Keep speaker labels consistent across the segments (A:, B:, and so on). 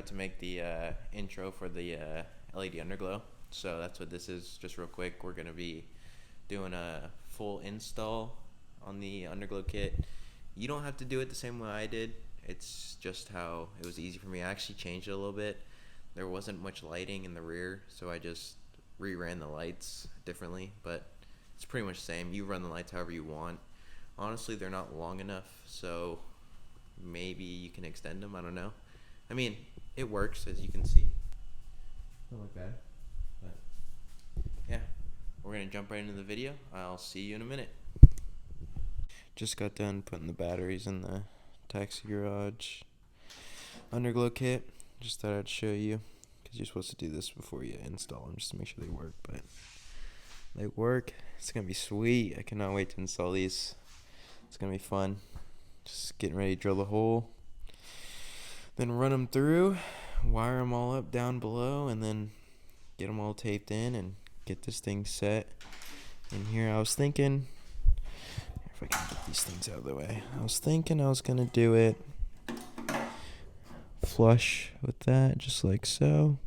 A: to make the intro for the LED Underglow. So that's what this is. Just real quick, we're going to be doing a full install on the Underglow kit. You don't have to do it the same way I did. It's just how it was easy for me. I actually changed it a little bit. There wasn't much lighting in the rear, so I just reran the lights differently, but it's pretty much the same. You run the lights however you want. Honestly, they're not long enough, so maybe you can extend them. I don't know. I mean, it works, as you can see. Not like that, but yeah. We're going to jump right into the video. I'll see you in a minute. Just got done putting the batteries in the taxi garage Underglow kit. Just thought I'd show you, because you're supposed to do this before you install them, just to make sure they work. But they work. It's going to be sweet. I cannot wait to install these. It's going to be fun. Just getting ready to drill the hole, then run them through, wire them all up down below, and then get them all taped in and get this thing set. And here I was thinking, if I can get these things out of the way, I was thinking I was going to do it flush with that, just like so.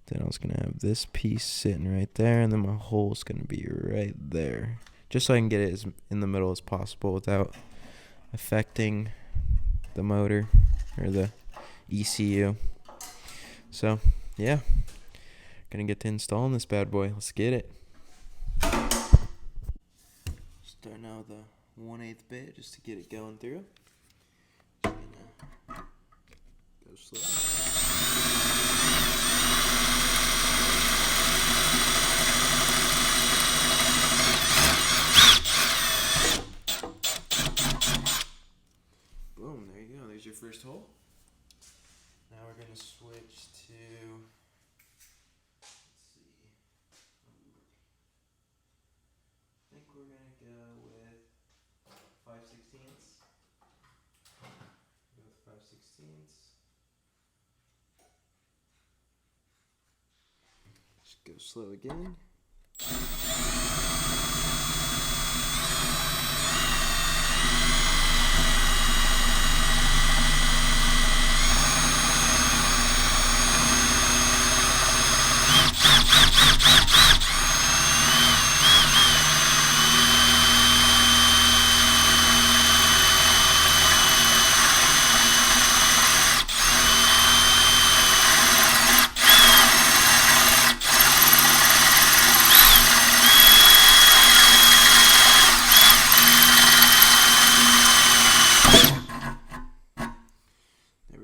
A: Then I was going to have this piece sitting right there, and then my hole's going to be right there, just so I can get it as in the middle as possible without affecting the motor or the ECU. So yeah, gonna get to installing this bad boy. Let's get it. Starting out with a 1/8 bit just to get it going through. Just gonna go slow. Boom, there you go. There's your first hole. Now we're going to switch to, let's see, I think we're going to go with 5/16. Go with 5/16. Just go slow again.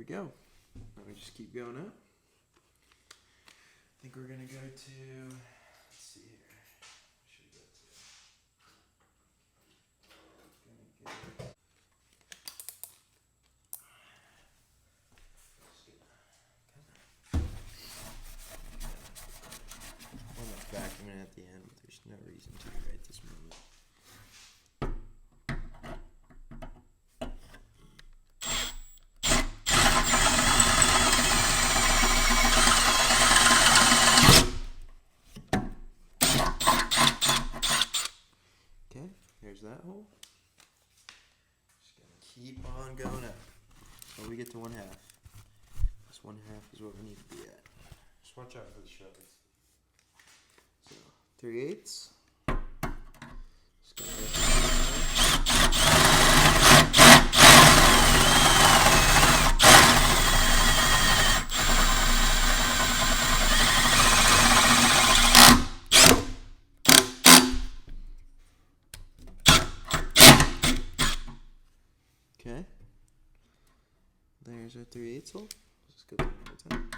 A: Go. Let me just keep going up. I think we're gonna go to, let's see here. What should we go to? I'm gonna vacuum it at the end, but there's no reason to right this moment. There's that hole. Just gonna keep on going up until we get to 1/2. This 1/2 is what we need to be at. Just watch out for the shovels. So 3/8. Just gonna okay, there's our 3/8 hole. Let's just go through it one more time.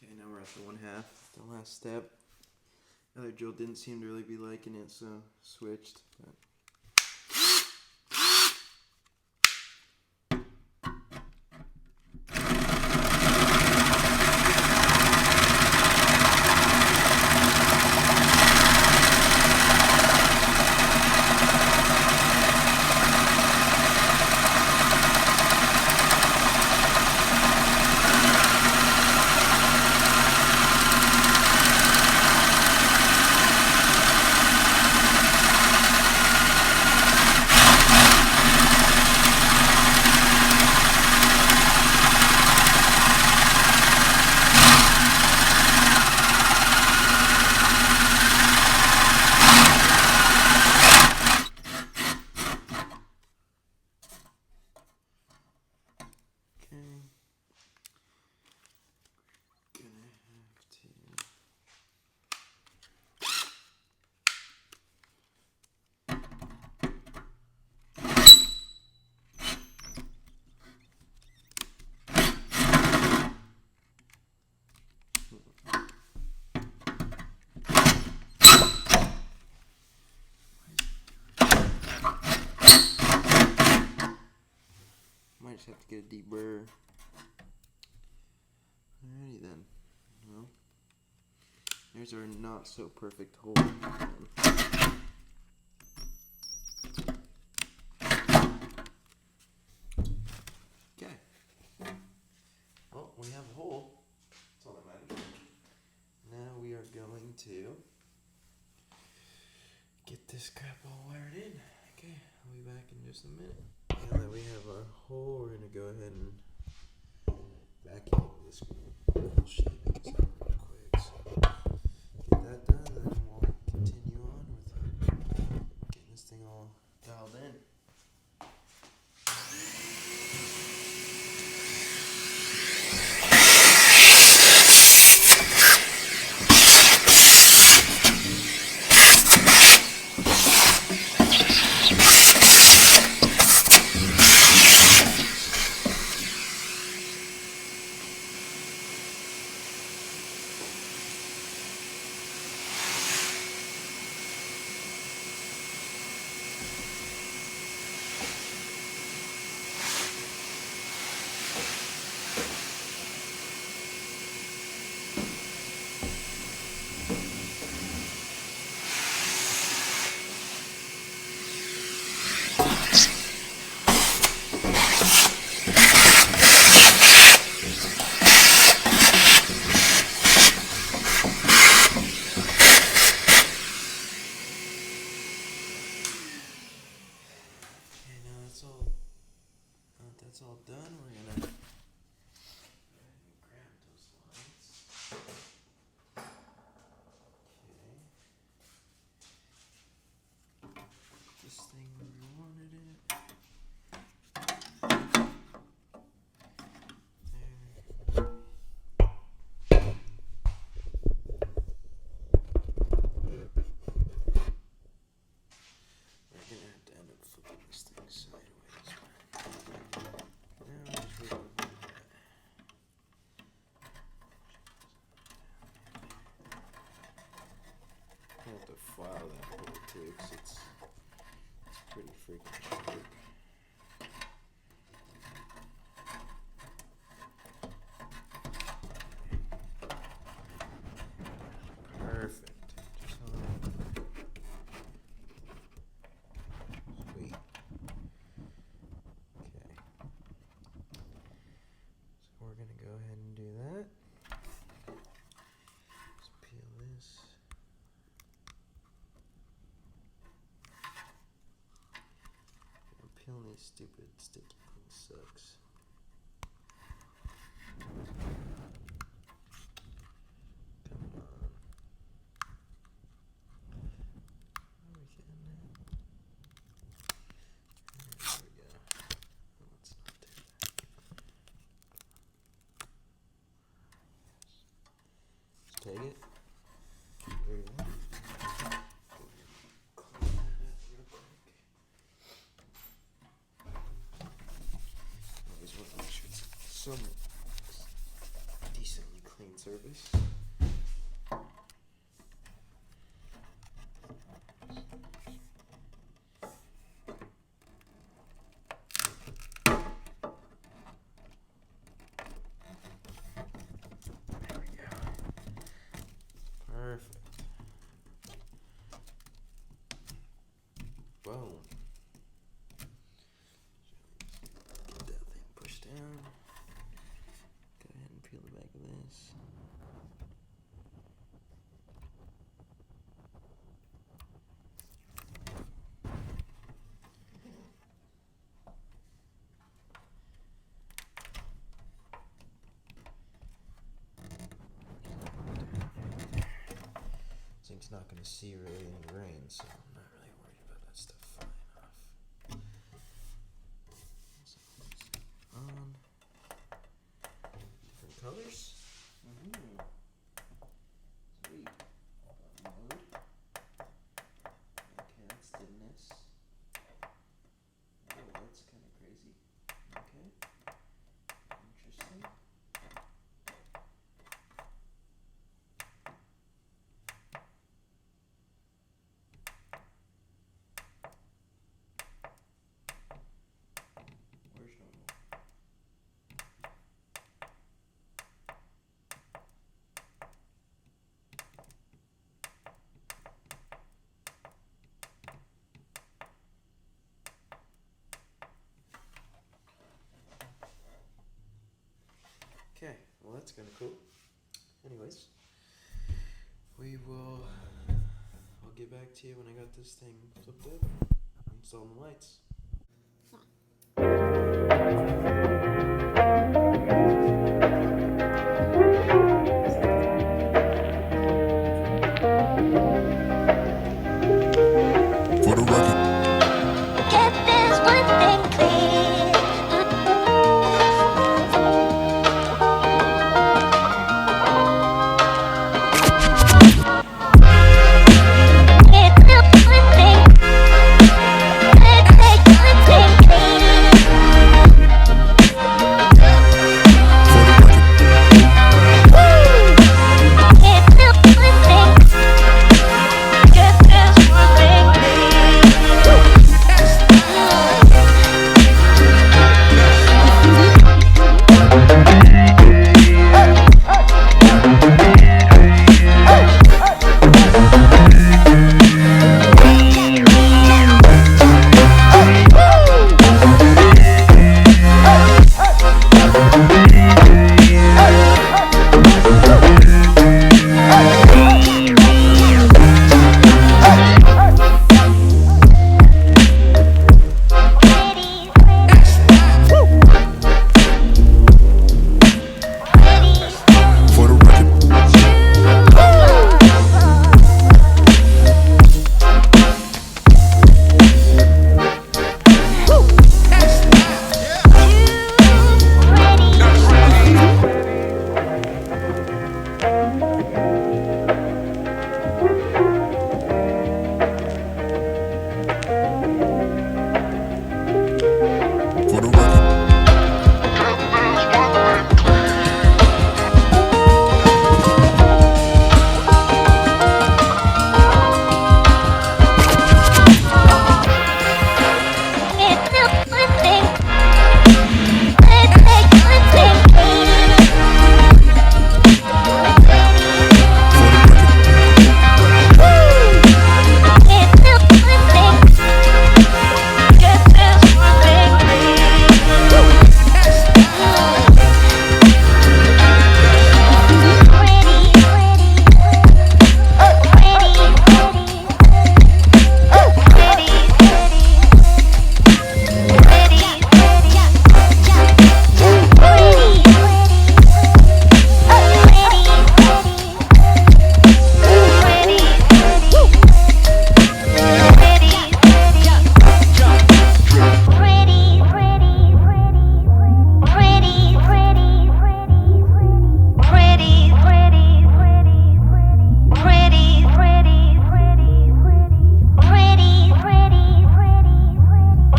A: Okay, now we're at the 1/2, the last step. Other drill didn't seem to really be liking it, so switched. But just have to get a deep burr. Alrighty then. Well, there's our not so perfect hole. Okay. Well, we have a hole. That's all that matters. Now we are going to get this crap all wired in. Okay, I'll be back in just a minute. Now that we have our hole, we're going to go ahead and vacuum this bullshit real quick. So get that done, and then we'll continue on with getting this thing all dialed in. That's all done. We're gonna grab those lights. Okay. This thing where we wanted it. We're gonna have to end up flipping this thing sideways. I have to file that hole too, because it's pretty freaking sharp. Perfect. Sweet. Okay. So we're gonna go ahead and do that. Just peel this. Peeling these stupid sticky things sucks. Come on. Are we getting it? There we go. Let's not do that. Just take it. There you go. Some decently clean surface. There we go. Perfect. Boom. Get that thing pushed down. Go ahead and peel the back of this. This thing's not going to see really any rain, so I'm not really worried about that stuff flying off. On. Different colors. Sweet. Mode. Okay, that's dimness. Oh, that's kind of crazy. Okay. Interesting. Where's normal? that's kind of cool. Anyways, I'll get back to you when I got this thing flipped up. Installing the lights.
B: For the record.
C: Get this one thing clear. Get this one thing. Let's take one thing clear.
B: For the record.
C: Get this one thing. Get this one thing
B: For the record. For the record.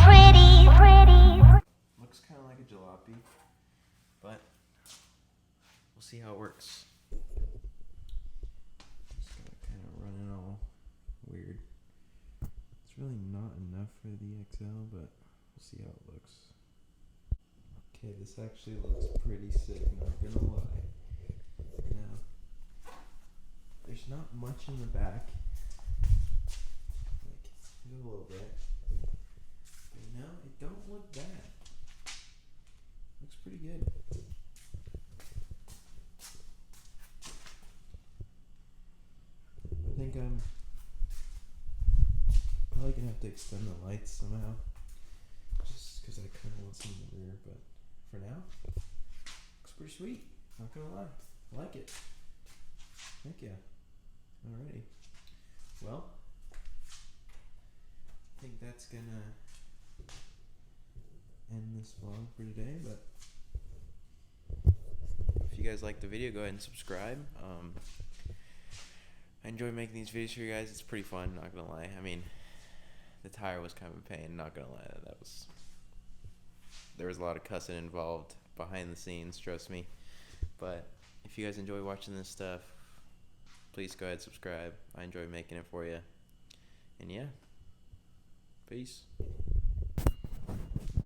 B: For the record.
A: Looks kind of like a jalopy, but we'll see how it works. Just gotta kind of run it all weird. It's really not enough for the XL, but we'll see how it looks. Okay, this actually looks pretty sick, not gonna lie. Now, there's not much in the back. Like, there's a little bit. But no, it don't look bad. Looks pretty good. I think I'm probably gonna have to extend the lights somehow. Just because I kind of want some in the rear, but for now, looks pretty sweet. Not gonna lie. I like it. Heck yeah. Alrighty. Well, I think that's gonna end this vlog for today, but if you guys like the video, go ahead and subscribe. I enjoy making these videos for you guys. It's pretty fun, not gonna lie. I mean, the tire was kind of a pain, not gonna lie. There was a lot of cussing involved behind the scenes, trust me. But if you guys enjoy watching this stuff, please go ahead and subscribe. I enjoy making it for you. And yeah, peace.